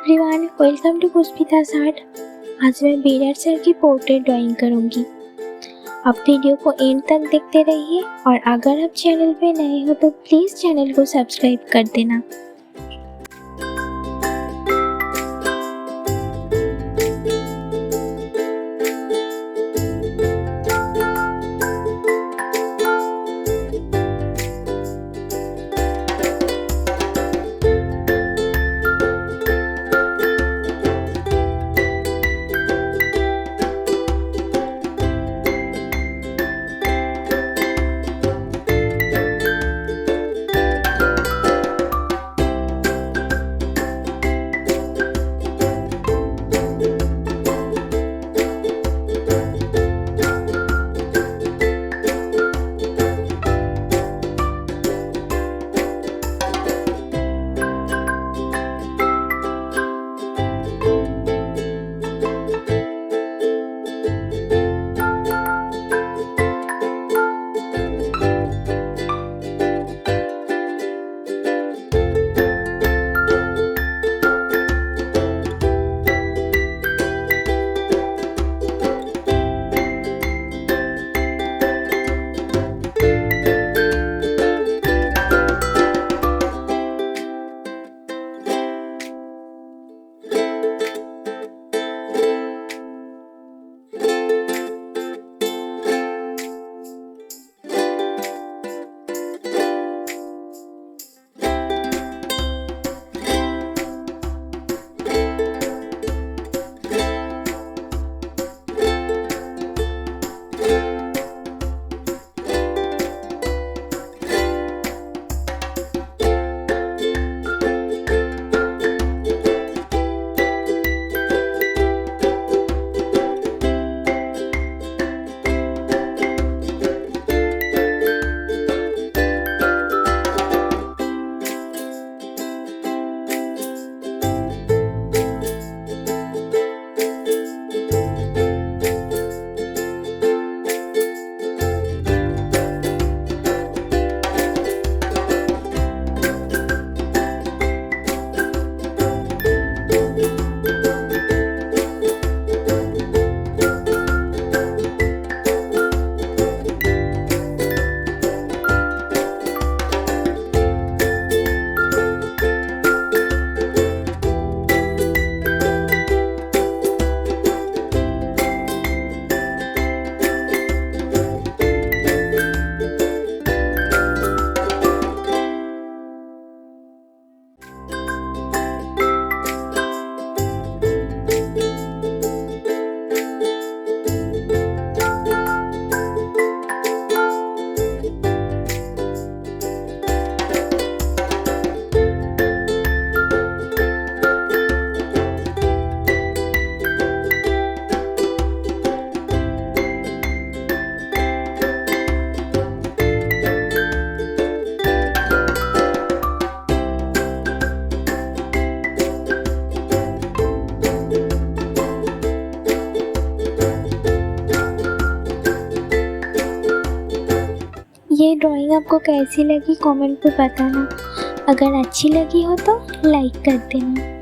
Everyone, welcome to Pushpita art. आज मैं Virat sir की पोर्ट्रेट ड्राइंग करूंगी। आप वीडियो को एंड तक देखते रहिए और अगर आप चैनल पे नए हो तो प्लीज़ चैनल को सब्सक्राइब कर देना। ये ड्राइंग आपको कैसी लगी कमेंट पे बताना। अगर अच्छी लगी हो तो लाइक कर देना।